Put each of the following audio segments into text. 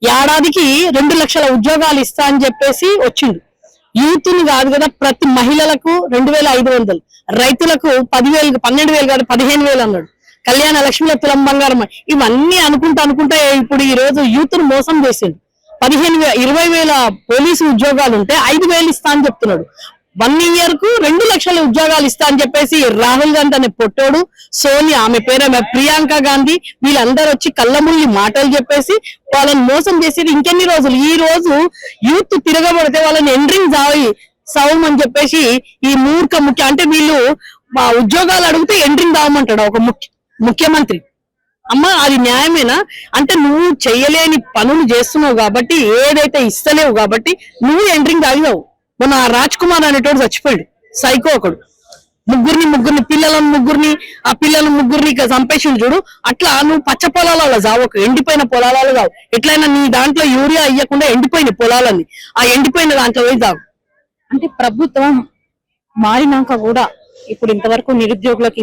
ఏడాదికి 2 లక్షల ఉద్యోగాలు ఇస్తా అని చెప్పేసి వచ్చిండు. యూత్ ని కాదు కదా, ప్రతి మహిళలకు 2500, రైతులకు 10,000, 12,000 కాదు 15,000 అన్నాడు. కళ్యాణ లక్ష్మిలో తులం బంగారం. ఇవన్నీ అనుకుంటా ఇప్పుడు ఈ రోజు యూత్ ను మోసం చేసిండు. 20,000 పోలీసు ఉద్యోగాలు ఉంటే 5,000 ఇస్తా అని చెప్తున్నాడు. 1 ఇయర్ కు 2 లక్షల ఉద్యోగాలు ఇస్తా అని చెప్పేసి రాహుల్ గాంధీ అనే పొట్టోడు, సోనియా ఆమె పేరు ప్రియాంక గాంధీ, వీళ్ళందరూ వచ్చి కళ్ళముల్లి మాటలు చెప్పేసి వాళ్ళని మోసం చేసి ఇంకెన్ని రోజులు. ఈ రోజు యూత్ తిరగబడితే వాళ్ళని ఎండ్రింగ్ సౌమ్ అని చెప్పేసి ఈ ముఖ్య అంటే వీళ్ళు ఉద్యోగాలు అడిగితే ఎండ్రింగ్ దావమంటాడు ఒక ముఖ్యమంత్రి. అమ్మ అది న్యాయమేనా? అంటే నువ్వు చెయ్యలేని పనులు చేస్తున్నావు కాబట్టి, ఏదైతే ఇస్తలేవు కాబట్టి నువ్వు ఎండ్రింగ్ తాగినావు. మొన్న రాజ్ కుమార్ అనేటోడు చచ్చిపోయాడు, సైకో ఒకడు. ముగ్గురిని పిల్లలను ముగ్గురిని చంపేసిండు చూడు. అట్లా నువ్వు పచ్చ పొలాలలో చావకు, ఎండిపోయిన పొలాలలో చావు. ఎట్లయినా నీ దాంట్లో యూరియా ఇయ్యకుండా ఎండిపోయిన పొలాలని ఆ ఎండిపోయిన దాంట్లో పోయి చావు. అంటే ప్రభుత్వం మారినాక కూడా ఇప్పుడు ఇంతవరకు నిరుద్యోగులకు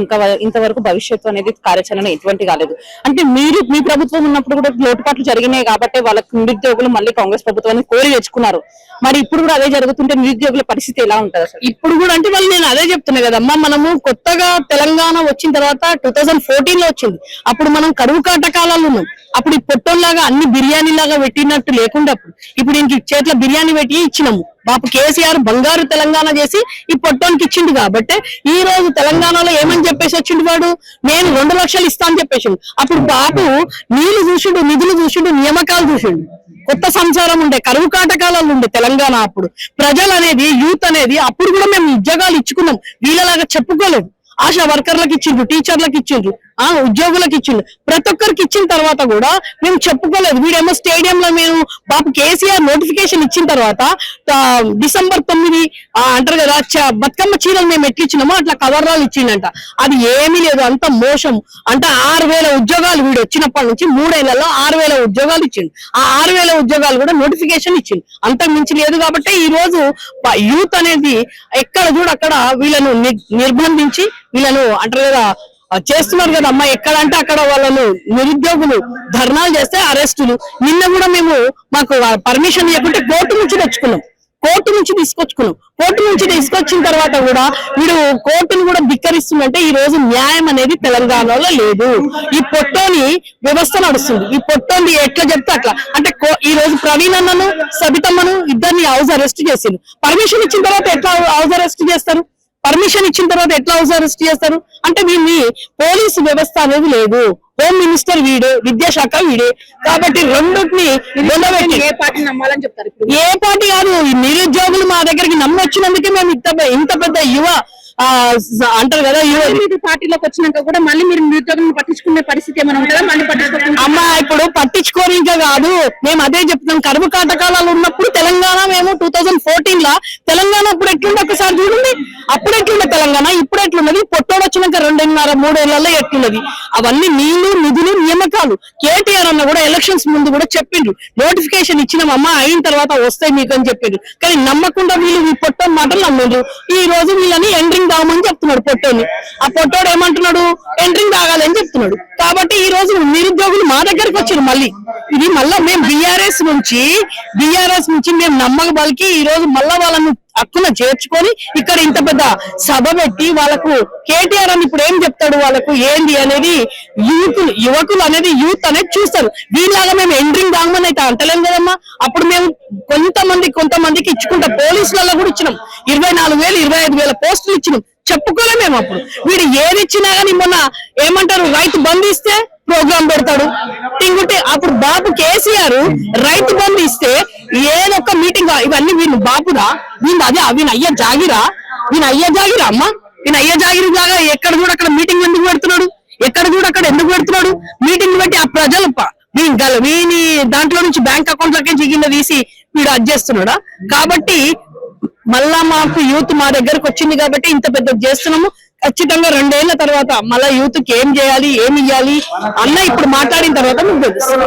ఇంతవరకు భవిష్యత్తు అనేది కార్యాచరణ ఎటువంటి కాలేదు. అంటే మీ ప్రభుత్వం ఉన్నప్పుడు కూడా లోటుపాట్లు జరిగినాయి కాబట్టి వాళ్ళకి నిరుద్యోగులు మళ్ళీ కాంగ్రెస్ ప్రభుత్వాన్ని కోరి తెచ్చుకున్నారు. మరి ఇప్పుడు కూడా అదే జరుగుతుంటే నిరుద్యోగుల పరిస్థితి ఎలా ఉంటది అసలు? ఇప్పుడు కూడా అంటే వాళ్ళు నేను అదే చెప్తున్నా కదమ్మా, మనము కొత్తగా తెలంగాణ వచ్చిన తర్వాత 2014 లో వచ్చింది. అప్పుడు మనం కరువు కాటకాలలో ఉన్నాం. అప్పుడు ఈ పొట్టోల్లాగా అన్ని బిర్యానీ లాగా పెట్టినట్టు లేకుండా ఇప్పుడు ఇంక చేతిలో బిర్యానీ పెట్టి ఇచ్చినాము. బాపు కేసీఆర్ బంగారు తెలంగాణ చేసి ఈ పొట్టోనికి ఇచ్చిండు. కాబట్టి ఈ రోజు తెలంగాణలో ఏమని చెప్పేసి వచ్చిండు వాడు, నేను 2 లక్షలు ఇస్తా అని చెప్పేసిండు. అప్పుడు బాపు నీళ్లు చూసిండు, నిధులు చూసిండు, నియామకాలు చూసిండు. కొత్త సంసారం ఉండే, కరువు కాటకాలలో ఉండే తెలంగాణ. అప్పుడు ప్రజలు అనేది, యూత్ అనేది అప్పుడు కూడా మేము ఉద్యోగాలు ఇచ్చుకున్నాం. వీళ్ళలాగా చెప్పుకోలేదు. ఆశా వర్కర్లకు ఇచ్చిండ్రు, టీచర్లకు ఇచ్చిండ్రు, ఉద్యోగులకు ఇచ్చిండ్రు. ప్రతి ఒక్కరికి ఇచ్చిన తర్వాత కూడా మేము చెప్పుకోలేదు. వీడేమో స్టేడియంలో మేము బాపు కేసీఆర్ నోటిఫికేషన్ ఇచ్చిన తర్వాత December 9 అంటారు కదా, బతుకమ్మ చీరలు మేము ఎట్లిచ్చినామో అట్లా కవర్రాలు ఇచ్చిండంట. అది ఏమీ లేదు, అంత మోసం. అంటే 6,000 ఉద్యోగాలు వీడు వచ్చినప్పటి నుంచి 3 ఏళ్లలో 6,000 ఉద్యోగాలు ఇచ్చిండు. ఆ 6,000 ఉద్యోగాలు కూడా నోటిఫికేషన్ ఇచ్చిండు. అంతకు మించి లేదు. కాబట్టి ఈ రోజు యూత్ అనేది ఎక్కడ చూడక్కడ వీళ్ళను నిర్బంధించి వీళ్ళను అంటారు కదా చేస్తున్నారు కదా అమ్మా. ఎక్కడంటే అక్కడ వాళ్ళను నిరుద్యోగులు ధర్నాలు చేస్తే అరెస్టులు. నిన్న కూడా మాకు పర్మిషన్ ఇవ్వకుంటే కోర్టు నుంచి తీసుకొచ్చుకున్నాం. కోర్టు నుంచి తీసుకొచ్చిన తర్వాత కూడా వీడు కోర్టును కూడా ధిక్కరిస్తుందంటే ఈ రోజు న్యాయం అనేది తెలంగాణలో లేదు. ఈ పొట్టోని వ్యవస్థ నడుస్తుంది. ఈ పొట్టోని ఎట్లా చెప్తే అట్లా. అంటే ఈ రోజు ప్రవీణ్ అన్నను, సబితమ్మను ఇద్దరిని హౌస్ అరెస్ట్ చేసిండు. పర్మిషన్ ఇచ్చిన తర్వాత ఎట్లా హౌస్ అరెస్ట్ చేస్తారు? అంటే వీళ్ళని పోలీసు వ్యవస్థ అనేది లేదు. హోమ్ మినిస్టర్ వీడే, విద్యాశాఖ వీడే. కాబట్టి రెండుని ఏ పార్టీ నమ్మాలని చెప్తారు? ఏ పార్టీ కాదు, నిరుద్యోగులు మా దగ్గరికి నమ్మి వచ్చినందుకే మేము ఇంత పెద్ద యువ అంటారు కదా, పార్టీలోకి వచ్చినాక కూడా మళ్ళీ మీరు నిరుద్యోగులను పట్టించుకునే పరిస్థితి ఏమైనా ఉంటుందా? మళ్ళీ పట్టించుకుంటాం అమ్మా. ఇప్పుడు పట్టించుకోరు ఇంకా కాదు, మేము అదే చెప్తున్నాం. కరువు కాటకాలలో ఉన్నప్పుడు తెలంగాణ మేము 2014 లా తెలంగాణ అప్పుడు ఎట్లుంది ఒకసారి చూడండి. అప్పుడు ఎట్లుండే తెలంగాణ, ఇప్పుడు ఎట్లున్నది? పొట్టోడు వచ్చినాక 2.5-3 ఏళ్లలో ఎట్లున్నది? అవన్నీ నీళ్లు, నిధులు, నియామకాలు. కేటీఆర్ అన్న కూడా ఎలక్షన్స్ ముందు కూడా చెప్పిండ్రు, నోటిఫికేషన్ ఇచ్చినామమ్మా, అయిన తర్వాత వస్తాయి మీకు అని చెప్పిండ్రు. కానీ నమ్మకుండా వీళ్ళు ఈ పొట్టోని మాటలు నమ్మిండ్రు. ఈ రోజు వీళ్ళని ఎండ్రింగ్ దామని చెప్తున్నాడు పొట్టోని. ఆ పొట్టోడు ఏమంటున్నాడు, ఎండ్రింగ్ తాగాలని చెప్తున్నాడు. కాబట్టి ఈ రోజు నిరుద్యోగులు మా దగ్గరకు వచ్చారు. మళ్ళీ ఇది మళ్ళా మేము బీఆర్ఎస్ నుంచి మేము నమ్మకబలికి ఈ రోజు మళ్ళా వాళ్ళని హక్కున చేర్చుకొని ఇక్కడ ఇంత పెద్ద సభ పెట్టి వాళ్ళకు కేటీఆర్ అని ఇప్పుడు ఏం చెప్తాడు, వాళ్ళకు ఏంది అనేది యువకులు అనేది యూత్ అనేది చూస్తారు. వీళ్ళలాగా మేము ఎండ్రింగ్ దామని అయితే అంటలేం కదమ్మా. అప్పుడు మేము కొంతమందికి ఇచ్చుకుంటాం. పోలీసులలో కూడా ఇచ్చినాం. 24,000, 25,000 పోస్టులు ఇచ్చినాం. చెప్పుకోలే మేము అప్పుడు. వీడు ఏది ఇచ్చినా గానీ మొన్న ఏమంటారు, రైతు బంధు ఇస్తే ప్రోగ్రామ్ పెడతాడు. ఇంకోటి అప్పుడు బాబు కేసీఆర్ రైతు బంధు ఇస్తే ఏదొక్క మీటింగ్, ఇవన్నీ వీళ్ళు బాబురా, వీళ్ళ అయ్య జాగిరా అమ్మ. వీళ్ళ అయ్య జాగిరి లాగా ఎక్కడ కూడా అక్కడ మీటింగ్ ఎందుకు పెడుతున్నాడు? మీటింగ్ పెట్టి ఆ ప్రజలు వీని దాంట్లో నుంచి బ్యాంక్ అకౌంట్లకే జిగిన తీసి వీడు అది చేస్తున్నాడా? కాబట్టి మళ్ళా మాకు యూత్ మా దగ్గరకు వచ్చింది కాబట్టి ఇంత పెద్ద చేస్తున్నాము. ఖచ్చితంగా 2 ఏళ్ల తర్వాత మళ్ళా యూత్ కి ఏం చేయాలి, ఏమి ఇవ్వాలి అన్న ఇప్పుడు మాట్లాడిన తర్వాత మీకు తెలుస్తుంది.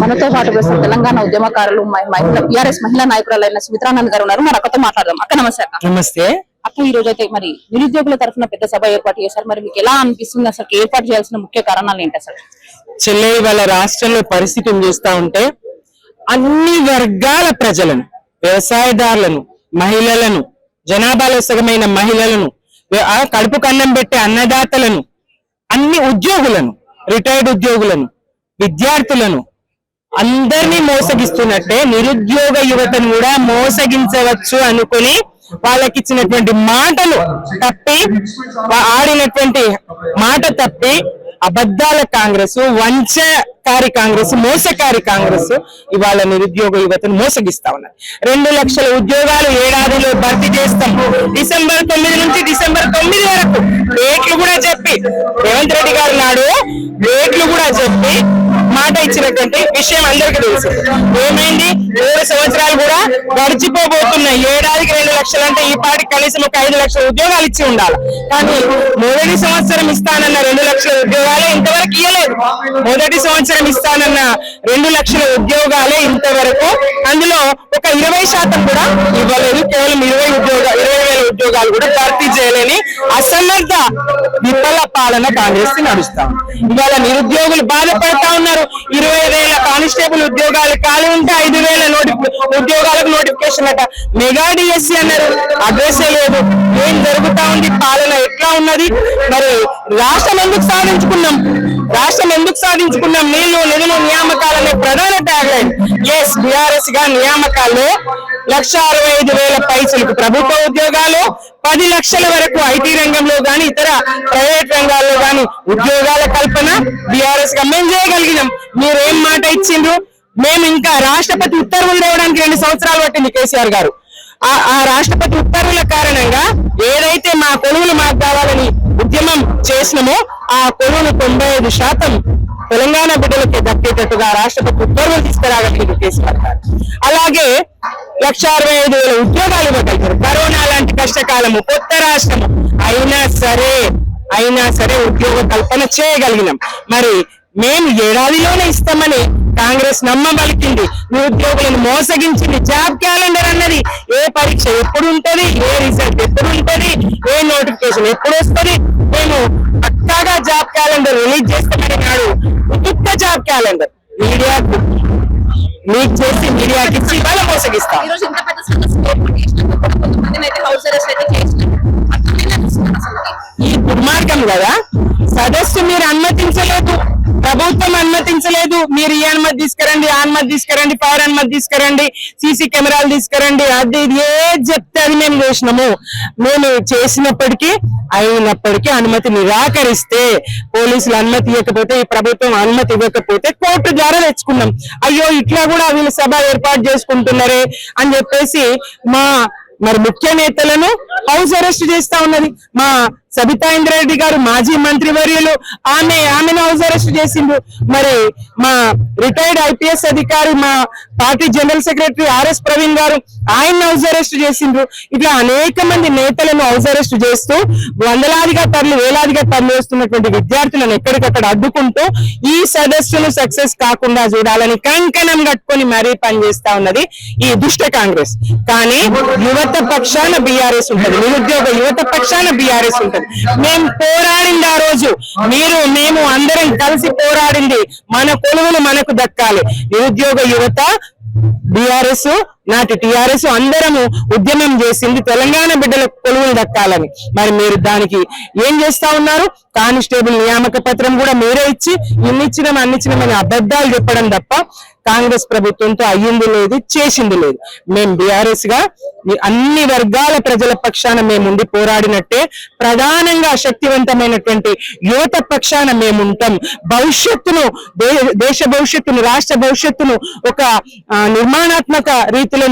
మనతో పాటు ప్రస్తుతం తెలంగాణ ఉద్యమకారులు టీఆర్ఎస్ మహిళా నాయకురాలైన సుమిత్రానంద్ గారు ఉన్నారు. మన అక్కతో మాట్లాడదాం. అక్క నమస్తే. నమస్తే అక్క. ఈ రోజు అయితే మరి నిరుద్యోగుల తరఫున పెద్ద సభ ఏర్పాటు చేశారు. మరి మీకు ఎలా అనిపిస్తుంది? అసలు ఏర్పాటు చేయాల్సిన ముఖ్య కారణాలు ఏంటి అసలు? చెల్లె వాళ్ళ రాష్ట్రంలో పరిస్థితిని చూస్తా ఉంటే అన్ని వర్గాల ప్రజలను, వ్యవసాయదారులను, మహిళలను, జనాభాలో సగమైన మహిళలను, కడుపు కన్నం పెట్టే అన్నదాతలను, అన్ని ఉద్యోగులను, రిటైర్డ్ ఉద్యోగులను, విద్యార్థులను అందరినీ మోసగిస్తున్నట్టే నిరుద్యోగ యువతను కూడా మోసగించవచ్చు అనుకుని వాళ్ళకి ఇచ్చినటువంటి మాటలు తప్పి, ఆడినటువంటి మాట తప్పి అబద్ధాల కాంగ్రెస్, వంచకారి కాంగ్రెస్, మోసకారి కాంగ్రెస్ ఇవాళ నిరుద్యోగ యువతను మోసగిస్తా ఉన్నారు. 2 లక్షల ఉద్యోగాలు ఏడాదిలో భర్తీ చేస్తాం. డిసెంబర్ 9 నుంచి డిసెంబర్ 9 వరకు డేట్లు కూడా చెప్పి, రేవంత్ రెడ్డి గారు నాడు డేట్లు కూడా చెప్పి మాట ఇచ్చినటువంటి విషయం అందరికీ తెలుసు. ఏమైంది? 7 సంవత్సరాలు కూడా గడిచిపోబోతున్నాయి. ఏడాదికి 2 లక్షలు అంటే ఈ పాటికి కనీసం ఒక 5 లక్షల ఉద్యోగాలు ఇచ్చి ఉండాలి. కానీ మొదటి సంవత్సరం ఇస్తానన్న 2 లక్షల ఉద్యోగాలే ఇంతవరకు ఇవ్వలేదు. మొదటి సంవత్సరం ఇస్తానన్న 2 లక్షల ఉద్యోగాలే ఇంతవరకు, అందులో ఒక 20% కూడా ఇవ్వలేదు. కేవలం 20,000 ఉద్యోగాలు కూడా భర్తీ చేయలేని అసమర్థ విఫల పాలన కాంగ్రెస్ నడుస్తాం. ఇవాళ నిరుద్యోగులు బాధపడతా ఉన్నారు. 20,000 కానిస్టేబుల్ ఉద్యోగాలు ఖాళీ ఉంటే 5,000 ఉద్యోగాలకు నోటిఫికేషన్ అట. మెగా డిఎస్సి అన్నారు, అడ్రస్సే లేదు. ఏం జరుగుతా ఉంది? పాలన ఎట్లా ఉన్నది? మరి రాష్ట్రం ఎందుకు సాధించుకున్నాం? నీళ్లు, నిధులు, నియామకాలనే ప్రధాన ట్యాగ్ లైన్. ఎస్, బీఆర్ఎస్ గా నియామకాల్లో 1,65,000 పైసలకు ప్రభుత్వ ఉద్యోగాలు, 10 లక్షల వరకు ఐటీ రంగంలో గాని ఇతర ప్రైవేట్ రంగాల్లో గాని ఉద్యోగాల కల్పన బీఆర్ఎస్ గా మేము చేయగలిగినాం. మీరేం మాట ఇచ్చిండ్రు? మేము ఇంకా రాష్ట్రపతి ఉత్తర్వులు తేవడానికి 2 సంవత్సరాలు పట్టింది కేసీఆర్ గారు. ఆ రాష్ట్రపతి ఉత్తర్వుల కారణంగా ఏదైతే మా కొలువులు మాకు కావాలని ఉద్యమం చేసినామో ఆ కొలువులు 95% తెలంగాణ బిడ్డలకి దక్కేటట్టుగా రాష్ట్రపతి ఉత్తర్వులు తీసుకురాగలిగింది కేసీఆర్ గారు. అలాగే 1,65,000 ఉద్యోగాలు ఇవ్వగలిగారు. కరోనా లాంటి కష్టకాలము, కొత్త రాష్ట్రము అయినా సరే ఉద్యోగ కల్పన చేయగలిగినాం. మరి మేము ఏడాదిలోనే ఇస్తామని కాంగ్రెస్ నమ్మబలికింది, నిరుద్యోగులను మోసగించింది. జాబ్ క్యాలెండర్ అన్నది ఏ పరీక్ష ఎప్పుడు ఉంటది, ఏ రిజల్ట్ ఎప్పుడు ఉంటది, ఏ నోటిఫికేషన్ ఎప్పుడు వస్తుంది, మేము పక్కాగా జాబ్ క్యాలెండర్ రిలీజ్ చేస్తామని నాడు ఉత్త జాబ్ క్యాలెండర్ మీడియాకు లీక్ చేసి మీడియాకి ఇచ్చి వాళ్ళ మోసగిస్తాం. ఈ దుర్మార్గం కదా. సదస్సు మీరు అనుమతించలేదు, ప్రభుత్వం అనుమతించలేదు. మీరు ఈ అనుమతి తీసుకురండి, ఆ అనుమతి తీసుకురండి, ఫైర్ అనుమతి తీసుకురండి, సీసీ కెమెరాలు తీసుకురండి, అది ఏది చెప్తే అది మేము చేసినాము. మేము చేసినప్పటికీ అయినప్పటికీ అనుమతి నిరాకరిస్తే, పోలీసులు అనుమతి ఇవ్వకపోతే, ఈ ప్రభుత్వం అనుమతి ఇవ్వకపోతే కోర్టు ద్వారా తెచ్చుకున్నాం. అయ్యో ఇట్లా కూడా వీళ్ళు సభ ఏర్పాటు చేసుకుంటున్నారే అని చెప్పేసి మరి ముఖ్య నేతలను హౌస్ అరెస్ట్ చేస్తా ఉన్నది. మా సబితా ఇంద్రారెడ్డి గారు మాజీ మంత్రివర్యులు, ఆమెను హౌస్ అరెస్ట్ చేసిండ్రు. మరి మా రిటైర్డ్ ఐపీఎస్ అధికారి, మా party general secretary RS Praveen గారు, ఆయన హౌస్ అరెస్ట్ చేసిండ్రు. ఇట్లా అనేక మంది నేతలను హౌస్ అరెస్ట్ చేస్తూ వేలాదిగా తరలి వస్తున్నటువంటి విద్యార్థులను ఎక్కడికక్కడ అడ్డుకుంటూ ఈ సదస్సును సక్సెస్ కాకుండా చూడాలని కంకణం కట్టుకొని మరీ పనిచేస్తా ఉన్నది ఈ దుష్ట కాంగ్రెస్. కానీ యువత పక్షాన బీఆర్ఎస్ ఉంటది, నిరుద్యోగ యువత పక్షాన బీఆర్ఎస్ ఉంటది. మేము పోరాడింది ఆ రోజు, మేము అందరం కలిసి పోరాడింది మన కొలువులు మనకు దక్కాలి. నిరుద్యోగ యువత, బీఆర్ఎస్, నాటి టీఆర్ఎస్ అందరము ఉద్యమం చేసింది తెలంగాణ బిడ్డల కొలువులు దక్కాలని. మరి మీరు దానికి ఏం చేస్తా ఉన్నారు? కానిస్టేబుల్ నియామక పత్రం కూడా మీరే ఇచ్చి అన్నిచ్చినామని అబద్ధాలు చెప్పడం తప్ప కాంగ్రెస్ ప్రభుత్వంతో అయ్యింది లేదు, చేసింది లేదు. మేము బీఆర్ఎస్ గా అన్ని వర్గాల ప్రజల పక్షాన మేముండి పోరాడినట్టే ప్రధానంగా శక్తివంతమైనటువంటి యువత పక్షాన మేముంటాం. దేశ భవిష్యత్తును, రాష్ట్ర భవిష్యత్తును ఒక నిర్మాణాత్మక రీతిలో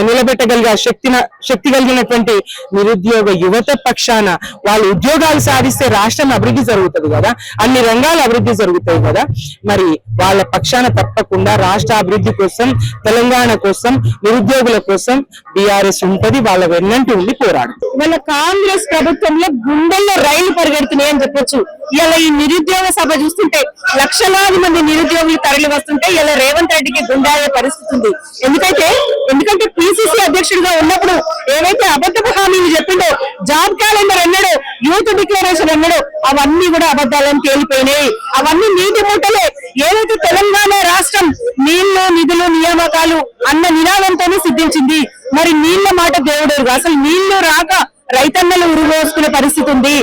నిలబెట్టగలిగే శక్తి కలిగినటువంటి నిరుద్యోగ యువత పక్షాన వాళ్ళు ఉద్యోగాలు సాధిస్తే రాష్ట్రం అభివృద్ధి జరుగుతుంది కదా, అన్ని రంగాల అభివృద్ధి జరుగుతాయి కదా. మరి వాళ్ళ పక్షాన తప్పకుండా రాష్ట్ర అభివృద్ధి కోసం, తెలంగాణ కోసం, నిరుద్యోగుల కోసం బీఆర్ఎస్ ఉంటది. వాళ్ళ వెన్నంటి ఉండి పోరాడు. వాళ్ళ కాంగ్రెస్ ప్రభుత్వంలో గుండెల్లో రైలు పరిగెడుతున్నాయి అని చెప్పొచ్చు. ఇలా ఈ నిరుద్యోగ సభ చూస్తుంటే లక్షలాది మంది నిరుద్యోగులు తరలి వస్తుంటే ఇలా రేవంత్ రెడ్డికి గుండాయే పరిస్థితి ఉంది. ఎందుకంటే ఎందుకంటే పిసిసి అధ్యక్షుడిగా ఉన్నప్పుడు ఏవైతే అబద్ధపు హామీలు చెప్పిండో, జాబ్ క్యాలెండర్ అన్నాడో, యూత్ డిక్లరేషన్ అన్నాడో, అవన్నీ కూడా అబద్ధాలని తేలిపోయినాయి. అవన్నీ నీటి మూటలే. ఏదైతే తెలంగాణ రాష్ట్రం నీళ్లు, నిధులు, నియామకాలు అన్న నినాదంతోనే సిద్ధించింది. మరి నీళ్ల మాట దేవుడు, అసలు నీళ్లు రాక రైతన్నలు ఉరుగోసుకునే పరిస్థితి ఉంది.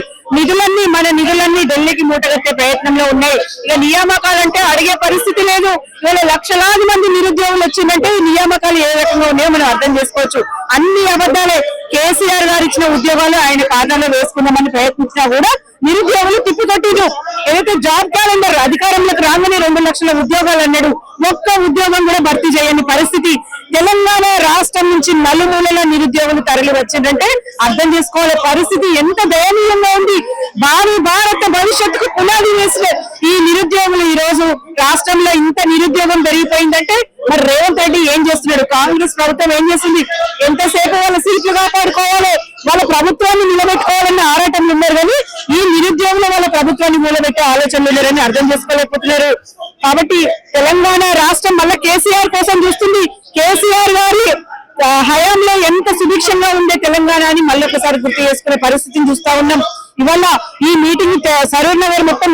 మన నిధులన్నీ ఢిల్లీకి మూటగట్టే ప్రయత్నంలో ఉన్నాయి. ఇక నియామకాలంటే అడిగే పరిస్థితి లేదు. ఇవాళ లక్షలాది మంది నిరుద్యోగులు వచ్చిందంటే ఈ నియామకాలు ఏ రకంగా ఉన్నాయో మనం అర్థం చేసుకోవచ్చు. అన్ని అబద్ధాలే. కేసీఆర్ గారు ఇచ్చిన ఉద్యోగాలు ఆయన ఖాతాలో వేసుకుందామని ప్రయత్నించినా కూడా నిరుద్యోగులు తిప్పికొట్టిరు. ఏదైతే జాబ్ క్యాలెండర్ అధికారంలోకి రాగానే 2 లక్షల ఉద్యోగాలు అన్నాడు, ఒక్క ఉద్యోగం కూడా భర్తీ చేయని పరిస్థితి. తెలంగాణ రాష్ట్రం నుంచి నలుమూలల నిరుద్యోగులు తరలి వచ్చిందంటే అర్థం చేసుకోవాలి పరిస్థితి ఎంత దయనీయంగా ఉంది. భారత భవిష్యత్తుకు పునాది వేసిన ఈ నిరుద్యోగులు ఈ రోజు రాష్ట్రంలో ఇంత నిరుద్యోగం పెరిగిపోయిందంటే మరి రేవంత్ రెడ్డి ఏం చేస్తున్నాడు, కాంగ్రెస్ ప్రభుత్వం ఏం చేస్తుంది? ఎంతసేపు వాళ్ళ సీట్లు కాపాడుకోవాలి, వాళ్ళ ప్రభుత్వాన్ని నిలబెట్టుకోవాలన్న ఆరాటంలో ఉన్నారు కానీ ఈ నిరుద్యోగులు వాళ్ళ ప్రభుత్వాన్ని నిలబెట్టే ఆలోచనలు ఉన్నారని అర్థం చేసుకోలేకపోతున్నారు. కాబట్టి తెలంగాణ రాష్ట్రం మళ్ళీ కేసీఆర్ కోసం చూస్తుంది. కేసీఆర్ గారి హయాంలో ఎంత సుభిక్షంగా ఉండే తెలంగాణ అని మళ్ళీ ఒకసారి గుర్తు చేసుకునే పరిస్థితిని చూస్తా ఉన్నాం. ఇవాళ ఈ మీటింగ్ సరూర్ నగర్ మొత్తం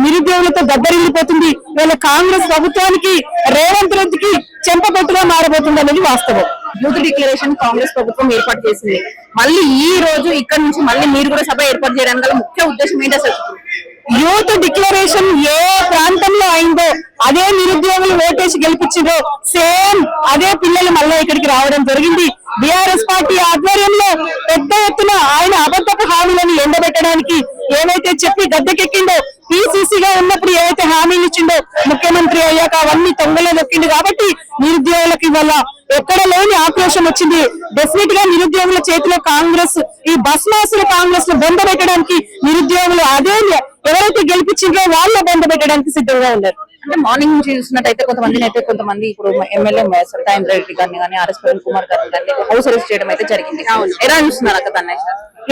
నిరుద్యోగులతో దద్దరిల్లిపోతుంది. ఇవాళ కాంగ్రెస్ ప్రభుత్వానికి, రేవంత్ రెడ్డికి చెంపపెట్టుగా మారబోతుంది అనేది వాస్తవం. యూత్ డిక్లరేషన్ కాంగ్రెస్ ప్రభుత్వం ఏర్పాటు చేసింది. మళ్ళీ ఈ రోజు ఇక్కడ నుంచి మళ్ళీ మీరు కూడా సభ ఏర్పాటు చేయడానికి గల ముఖ్య ఉద్దేశం ఏంటి అసలు? యూత్ డిక్లరేషన్ ఏ ప్రాంతంలో అయిందో అదే నిరుద్యోగులు ఓటేసి గెలిపించిందో సేమ్ అదే పిల్లలు మళ్ళీ ఇక్కడికి రావడం జరిగింది. బీఆర్ఎస్ పార్టీ ఆధ్వర్యంలో పెద్ద ఎత్తున ఆయన అబద్ధపు హామీలను ఎండబెట్టడానికి ఏవైతే చెప్పి గద్దెకెక్కిండో, పిసిసిగా ఉన్నప్పుడు ఏవైతే హామీలు ఇచ్చిండో, ముఖ్యమంత్రి అయ్యాక అవన్నీ తొంగలో నొక్కిండు. కాబట్టి నిరుద్యోగులకు ఇవాళ ఎక్కడ లేని ఆక్రోశం వచ్చింది. డెఫినెట్ గా నిరుద్యోగుల చేతిలో కాంగ్రెస్, ఈ బస్మాసుల కాంగ్రెస్ ను బొంద పెట్టడానికి నిరుద్యోగులు అదే ఎవరైతే గెలిపించిందో వాళ్ళ బొంద పెట్టడానికి సిద్ధంగా ఉన్నారు. అంటే మార్నింగ్ నుంచి చూసినట్టయితే కొంతమంది ఇప్పుడు ఎమ్మెల్యే సత్యేంద్ర రెడ్డి గారిని కానీ ఆర్ఎస్ ప్రవీణ్ కుమార్ గారిని కానీ హౌస్ అరెస్ట్ చేయడం అయితే జరిగింది. ఎలా చూస్తున్నారు అక్క దాన్ని?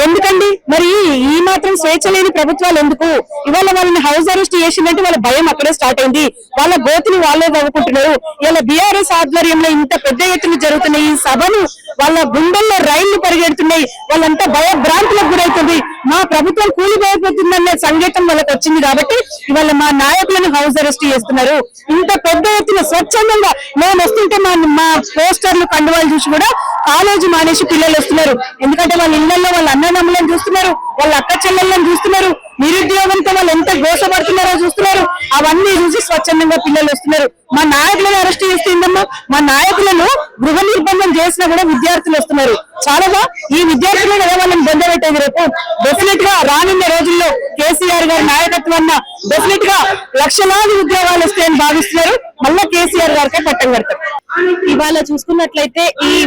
ఎందుకండి మరి ఈ మాత్రం స్వేచ్ఛ లేని ప్రభుత్వాలు ఎందుకు? ఇవాళ వాళ్ళని హౌస్ అరెస్ట్ చేసిందంటే వాళ్ళ భయం అక్కడే స్టార్ట్ అయింది. వాళ్ళ గోతులు వాళ్ళే తవ్వుకుంటున్నారు. ఇలా బీఆర్ఎస్ ఆధ్వర్యంలో ఇంత పెద్ద ఎత్తున జరుగుతున్న ఈ సభను వాళ్ళ గుండెల్లో రైళ్లు పరిగెడుతున్నాయి. వాళ్ళంతా భయభ్రాంతులకు గురవుతుంది. మా ప్రభుత్వం కూలిపోయిపోతుందనే సంకేతం వాళ్ళకి వచ్చింది. కాబట్టి ఇవాళ మా నాయకులను హౌస్ అరెస్ట్ చేస్తున్నారు. ఇంత పెద్ద ఎత్తున స్వచ్ఛందంగా మేము వస్తుంటే మా పోస్టర్లు, కండువాలు చూసి కూడా కాలేజీ మానేసి పిల్లలు వస్తున్నారు. ఎందుకంటే వాళ్ళ ఇళ్లలో వాళ్ళ అన్నదమ్ములను చూస్తున్నారు, వాళ్ళ అక్క చెల్లెళ్ళని చూస్తున్నారు, నిరుద్యోగంతో వాళ్ళు ఎంత గోసపడుతున్నారో చూస్తున్నారు. అవన్నీ చూసి స్వచ్ఛందంగా పిల్లలు వస్తున్నారు. మా నాయకులను అరెస్ట్ చేస్తుందమ్మా, మా నాయకులను గృహ నిర్బంధం చేసినా కూడా విద్యార్థులు వస్తున్నారు. చాలాగా ఈ విద్యార్థులను వాళ్ళని బొందబెట్టేది. రేపు డెఫినెట్ గా రానున్న రోజుల్లో కేసీఆర్ గారి నాయకత్వాన్ని డెఫినెట్ గా లక్షలాది ఉద్యోగాలు వస్తాయని భావిస్తున్నారు. మళ్ళా కేసీఆర్ గారికే పట్టం కడతారు. ఇవాళ చూసుకున్నట్లయితే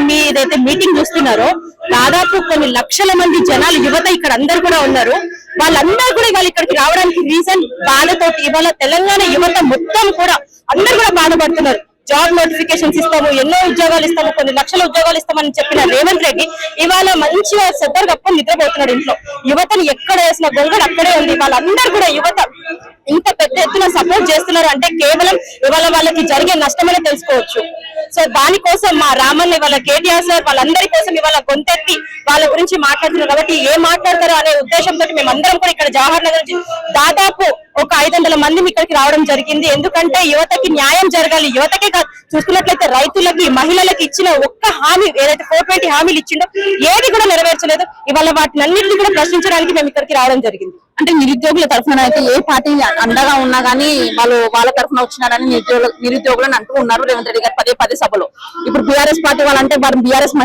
మీ ఏదైతే మీటింగ్ చూస్తున్నారో దాదాపు కొన్ని లక్షల మంది జనాలు, యువత ఇక్కడ అందరు కూడా ఉన్నారు. వాళ్ళందరూ కూడా ఇవాళ ఇక్కడికి రావడానికి రీజన్ బాధతోటి. ఇవాళ తెలంగాణ యువత మొత్తం కూడా అందరు కూడా బాధపడుతున్నారు. జాబ్ నోటిఫికేషన్స్ ఇస్తాము, ఎన్నో ఉద్యోగాలు ఇస్తాము, కొన్ని లక్షల ఉద్యోగాలు ఇస్తామని చెప్పిన రేవంత్ రెడ్డి ఇవాళ మంచిగా సెద్దరు కప్పుకొని నిద్రపోతున్నాడు ఇంట్లో. యువతను ఎక్కడ వేసిన గొంగడు అక్కడే ఉంది. వాళ్ళందరూ కూడా యువత ఇంత పెద్ద ఎత్తున సపోర్ట్ చేస్తున్నారు అంటే కేవలం ఇవాళ వాళ్ళకి జరిగే నష్టమనే తెలుసుకోవచ్చు. సో దానికోసం మా రామన్న ఇవాళ కేటీఆర్ సార్ వాళ్ళందరి కోసం ఇవాళ గొంతెత్తి వాళ్ళ గురించి మాట్లాడుతున్నారు. కాబట్టి ఏం మాట్లాడతారో అనే ఉద్దేశంతో మేమందరం కూడా ఇక్కడ జవహర్ నగర్ నుంచి దాదాపు ఒక 500 మంది ఇక్కడికి రావడం జరిగింది. ఎందుకంటే యువతకి న్యాయం జరగాలి. యువతకే కాదు, చూసుకున్నట్లయితే రైతులకి, మహిళలకి ఇచ్చిన ఒక్క హామీ ఏదైతే 420 హామీలు ఇచ్చిండో ఏది కూడా నెరవేర్చలేదు. ఇవాళ వాటిని అన్నింటినీ కూడా ప్రశ్నించడానికి మేము ఇక్కడికి రావడం జరిగింది. అంటే నిరుద్యోగుల తరఫున అయితే ఏ పార్టీ అండగా ఉన్నా గానీ వాళ్ళ తరఫున వచ్చినారని నిరుద్యోగులను అంటూ ఉన్నారు రేవంత్ రెడ్డి గారు పదే సభలో. ఇప్పుడు బీఆర్ఎస్ పార్టీ వాళ్ళంటే వారు బీఆర్ఎస్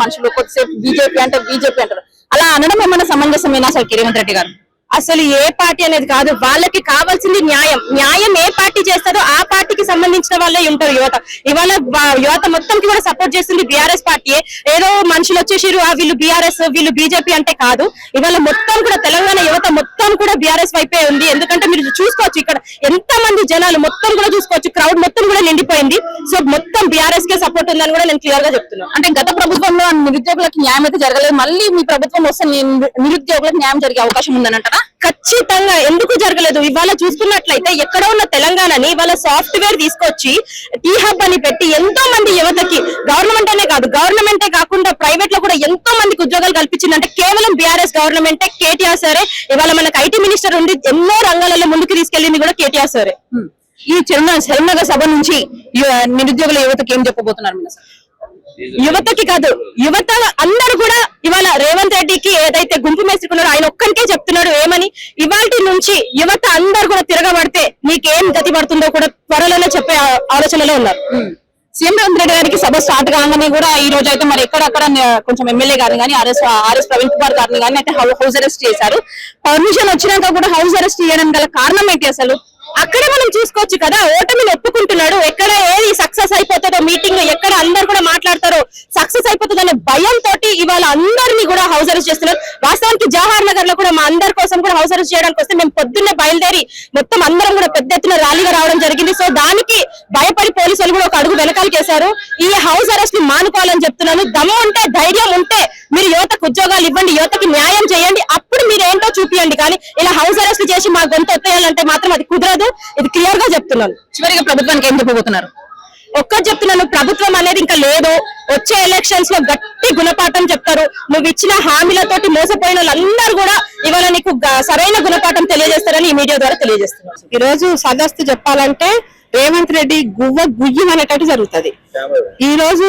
మనుషులు, కొద్దిసేపు బీజేపీ అంటే బీజేపీ అంటారు. అలా అనడం ఏమన్నా సమంజసమేనా అసలు రేవంత్ రెడ్డి గారు? అసలు ఏ పార్టీ అనేది కాదు, వాళ్ళకి కావాల్సింది న్యాయం. న్యాయం ఏ పార్టీ చేస్తారో ఆ పార్టీకి సంబంధించిన వాళ్ళే ఉంటారు యువత. ఇవాళ యువత మొత్తంకి కూడా సపోర్ట్ చేస్తుంది బీఆర్ఎస్ పార్టీయే. ఏదో మనుషులు వచ్చేసారు వీళ్ళు బీఆర్ఎస్ వీళ్ళు బీజేపీ అంటే కాదు. ఇవాళ మొత్తం కూడా తెలంగాణ యువత మొత్తం కూడా బీఆర్ఎస్ వైపే ఉంది. ఎందుకంటే మీరు చూసుకోవచ్చు ఇక్కడ ఎంత మంది జనాలు మొత్తం కూడా చూసుకోవచ్చు, క్రౌడ్ మొత్తం కూడా నిండిపోయింది. సో మొత్తం బీఆర్ఎస్ కే సపోర్ట్ ఉందని కూడా నేను క్లియర్ గా చెప్తున్నాను. అంటే గత ప్రభుత్వంలో నిరుద్యోగులకు న్యాయం అయితే జరగలేదు, మళ్ళీ మీ ప్రభుత్వం వస్తే నిరుద్యోగులకు న్యాయం జరిగే అవకాశం ఉందని అంటారా? ఖచ్చితంగా ఎందుకు జరగలేదు? ఇవాళ చూసుకున్నట్లయితే ఎక్కడ ఉన్న తెలంగాణని ఇవాళ సాఫ్ట్వేర్ తీసుకొచ్చి టీ హబ్ అని పెట్టి ఎంతో మంది యువతకి గవర్నమెంటే కాకుండా ప్రైవేట్ లో కూడా ఎంతో మందికి ఉద్యోగాలు కల్పించిందంటే కేవలం బీఆర్ఎస్ గవర్నమెంటే, కేటీఆర్ సరే. ఇవాళ మనకు ఐటీ మినిస్టర్ ఉండి ఎన్నో రంగాలలో ముందుకు తీసుకెళ్లింది కూడా కేటీఆర్ సరే. ఈ చరణనగర్ సభ నుంచి నిరుద్యోగుల యువతకి ఏం చెప్పబోతున్నారు మీరు? యువతకి కాదు, యువత అందరూ కూడా ఇవాళ రేవంత్ రెడ్డికి ఏదైతే గుంపు మేసుకున్నారో ఆయన ఒక్కరికే చెప్తున్నాడు ఏమని, ఇవాల్టి నుంచి యువత అందరూ కూడా తిరగబడితే నీకేం గతి పడుతుందో కూడా త్వరలోనే చెప్పే ఆలోచనలో ఉన్నారు. సీఎం రేవంత్ రెడ్డి గారికి సభ స్టార్ట్ కాగానే కూడా ఈ రోజు అయితే మరి ఎక్కడక్కడ కొంచెం ఎమ్మెల్యే గారిని కానీ ఆర్ఎస్ ప్రవీణ్ కుమార్ గారిని కానీ అయితే హౌస్ అరెస్ట్ చేశారు. పర్మిషన్ వచ్చినాక కూడా హౌస్ అరెస్ట్ చేయడం గల కారణం ఏంటి అసలు? అక్కడే మనం చూసుకోవచ్చు కదా, ఓటమిని ఒప్పుకుంటున్నాడు. ఎక్కడ ఏది సక్సెస్ అయిపోతుందో మీటింగ్, ఎక్కడ అందరు కూడా మాట్లాడతారో సక్సెస్ అయిపోతుందనే భయంతో ఇవాళ అందరినీ కూడా హౌస్ అరెస్ట్ చేస్తున్నారు. వాస్తవానికి జవహర్ నగర్ లో కూడా మా అందరి కోసం కూడా హౌస్ అరెస్ట్ చేయడానికి వస్తే మేము పొద్దున్నే బయలుదేరి మొత్తం అందరం కూడా పెద్ద ఎత్తున ర్యాలీగా రావడం జరిగింది. సో దానికి భయపడి పోలీసులు కూడా ఒక అడుగు వెనకాల చేశారు. ఈ హౌస్ అరెస్ట్ ని మానుకోవాలని చెప్తున్నాను. దమ్ము ఉంటే, ధైర్యం ఉంటే మీరు యువతకు ఉద్యోగాలు ఇవ్వండి, యువతకి న్యాయం చేయండి, అప్పుడు మీరు ఏంటో చూపియండి. కానీ ఇలా హౌస్ అరెస్ట్ చేసి మా గొంతు ఎత్తేయాలంటే మాత్రం అది కుదరదు. ఇది క్లియర్ గా చెప్తున్నాను. చివరిగా ప్రభుత్వానికి ఏం చెప్పబోతున్నారు? ఒక్కటి చెప్తున్నాను, ప్రభుత్వం అనేది ఇంకా లేదు. వచ్చే ఎలక్షన్స్ లో గట్టి గుణపాఠం చెప్తారు. నువ్వు ఇచ్చిన హామీలతోటి మోసపోయిన వాళ్ళందరూ కూడా ఇవాళ నీకు సరైన గుణపాఠం తెలియజేస్తారని ఈ మీడియా ద్వారా తెలియజేస్తున్నారు. ఈ రోజు సదస్సు చెప్పాలంటే రేవంత్ రెడ్డి గుయ్యం అనేటట్టు జరుగుతుంది. ఈ రోజు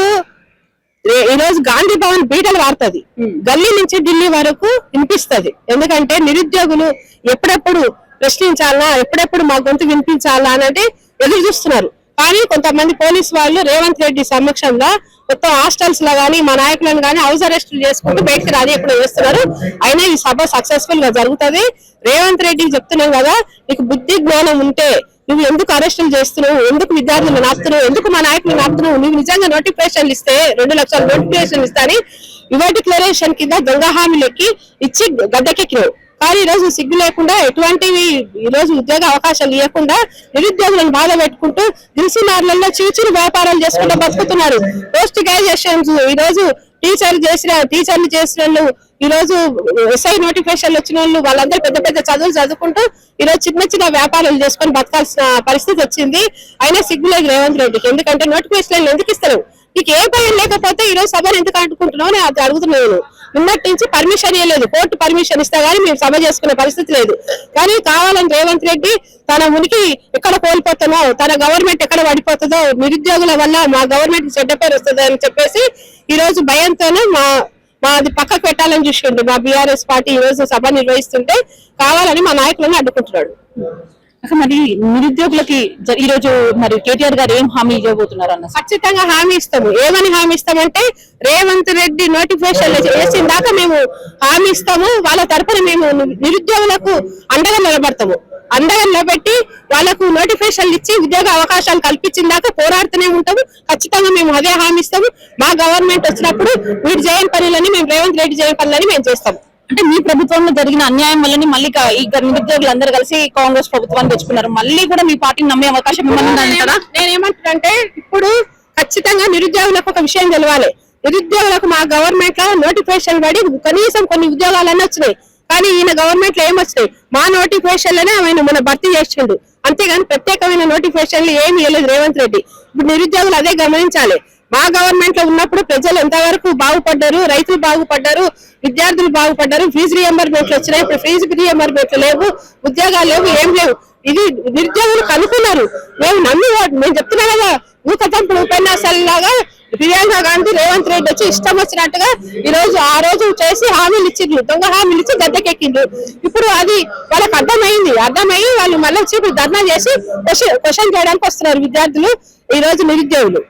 గాంధీ భవన్ బీటలు వాడుతుంది, గల్లీ నుంచి ఢిల్లీ వరకు వినిపిస్తుంది. ఎందుకంటే నిరుద్యోగులు ఎప్పుడెప్పుడు ప్రశ్నించాలా, ఎప్పుడెప్పుడు మా గొంతు వినిపించాలా అనేది ఎదురు చూస్తున్నారు. కానీ కొంతమంది పోలీసు వాళ్ళు రేవంత్ రెడ్డి సమక్షంలో మొత్తం హాస్టల్స్ లో గానీ మా నాయకులను గానీ హౌస్ అరెస్ట్ చేసుకుంటూ బయటకు రాని ఎప్పుడు చేస్తున్నారు. అయినా ఈ సభ సక్సెస్ఫుల్ గా జరుగుతుంది. రేవంత్ రెడ్డికి చెప్తున్నాం కదా, నీకు బుద్ధి జ్ఞానం ఉంటే నువ్వు ఎందుకు అరెస్టులు చేస్తున్నావు, ఎందుకు విద్యార్థులను నాపుతున్నావు, ఎందుకు మా నాయకులు నాపుతున్నావు? నువ్వు నిజంగా నోటిఫికేషన్లు ఇస్తే 2 లక్షల నోటిఫికేషన్లు ఇస్తాని యువ డిక్లరేషన్ కింద దొంగ హామీలకి ఇచ్చి గద్దెకెక్కినావు. కానీ ఈ రోజు సిగ్గు లేకుండా ఎటువంటివి ఈ రోజు ఉద్యోగ అవకాశాలు ఇవ్వకుండా నిరుద్యోగులను బాధ పెట్టుకుంటూ దిల్సునార్లలో చిరు వ్యాపారాలు చేసుకుంటూ బతుకుతున్నారు. పోస్ట్ గ్రాడ్యుయేషన్స్ ఈ రోజు టీచర్లు చేసిన వాళ్ళు, ఈ రోజు ఎస్ఐ నోటిఫికేషన్లు వచ్చిన వాళ్ళు, వాళ్ళందరూ పెద్ద పెద్ద చదువులు చదువుకుంటూ ఈ రోజు చిన్న వ్యాపారాలు చేసుకొని బతకాల్సిన పరిస్థితి వచ్చింది. అయినా సిగ్గులేదు రేవంత్ రెడ్డికి. ఎందుకంటే నోటిఫికేషన్లు ఎందుకు ఇస్తారు? నీకు ఏ భయం లేకపోతే ఈ రోజు సభను ఎందుకు అంటుకుంటున్నావు అని అది అడుగుతున్నాను. నిన్నటి నుంచి పర్మిషన్ ఇవ్వలేదు, కోర్టు పర్మిషన్ ఇస్తా గానీ మేము సభ చేసుకునే పరిస్థితి లేదు. కానీ కావాలని రేవంత్ రెడ్డి తన ఉనికి ఎక్కడ కోల్పోతానో, తన గవర్నమెంట్ ఎక్కడ పడిపోతుందో, నిరుద్యోగుల వల్ల మా గవర్నమెంట్ చెడ్డ పేరు వస్తుంది అని చెప్పేసి ఈ రోజు భయంతోనే మాది పక్కకు పెట్టాలని చూసిండు. మా బీఆర్ఎస్ పార్టీ ఈ రోజు సభ నిర్వహిస్తుంటే కావాలని మా నాయకులను అడ్డుకుంటున్నాడు. మరి నిరుద్యోగులకి ఈ రోజు మరి కేటీఆర్ గారు ఏం హామీ ఇవ్వబోతున్నారు అన్న? ఖచ్చితంగా హామీ ఇస్తాము. ఏమని హామీ ఇస్తామంటే రేవంత్ రెడ్డి నోటిఫికేషన్ చేసిన దాకా మేము హామీ ఇస్తాము. వాళ్ళ తరఫున మేము నిరుద్యోగులకు అండగా నిలబడతాము. అండగా నిలబెట్టి వాళ్ళకు నోటిఫికేషన్లు ఇచ్చి ఉద్యోగ అవకాశాలు కల్పించిన దాకా పోరాడుతూనే ఉంటాము. ఖచ్చితంగా మేము అదే హామీ ఇస్తాము. మా గవర్నమెంట్ వచ్చినప్పుడు వీడు చేయని పనులని మేము రేవంత్ రెడ్డి చేయని పనులని మేము చేస్తాము. అంటే మీ ప్రభుత్వంలో జరిగిన అన్యాయం వల్లని మళ్ళీ ఈ నిరుద్యోగులు అందరూ కలిసి కాంగ్రెస్ ప్రభుత్వాన్ని తెచ్చుకున్నారు. మళ్ళీ కూడా మీ పార్టీని నమ్మే అవకాశం ఉందని కదా నేనేమంటానంటే, ఇప్పుడు ఖచ్చితంగా నిరుద్యోగులకు ఒక విషయం తెలవాలి. నిరుద్యోగులకు మా గవర్నమెంట్ లో నోటిఫికేషన్ పడి కనీసం కొన్ని ఉద్యోగాలన్నీ వచ్చినాయి. కానీ ఈయన గవర్నమెంట్ లో ఏమొచ్చినాయి? మా నోటిఫికేషన్లోనే ఆయన మన భర్తీ చేసిండు. అంతేగాని ప్రత్యేకమైన నోటిఫికేషన్లు ఏమి ఇవ్వలేదు రేవంత్ రెడ్డి. ఇప్పుడు నిరుద్యోగులు అదే గమనించాలి. మా గవర్నమెంట్ లో ఉన్నప్పుడు ప్రజలు ఎంతవరకు బాగుపడ్డారు, రైతులు బాగుపడ్డారు, విద్యార్థులు బాగుపడ్డారు, ఫీజు రియంబర్మెంట్లు వచ్చినాయి. ఇప్పుడు ఫీజు రియంబర్మెంట్లు లేవు, ఉద్యోగాలు లేవు, ఏం లేవు. ఇది నిరుద్యోగులు కనుక్కున్నారు. మేము చెప్తున్నా కదా, ఊకతంపుడు ఉపన్యాసాల లాగా ప్రియాంక గాంధీ రేవంత్ రెడ్డి వచ్చి ఇష్టం వచ్చినట్టుగా ఈ రోజు ఆ రోజు చేసి హామీలు ఇచ్చిండ్రు, దొంగ హామీలు ఇచ్చి గద్దెకెక్కిండ్రు. ఇప్పుడు అది వాళ్ళకి అర్థమయ్యి వాళ్ళు మళ్ళీ వచ్చి ధర్నా చేసి క్వశ్చన్ చేయడానికి వస్తున్నారు విద్యార్థులు, ఈ రోజు నిరుద్యోగులు.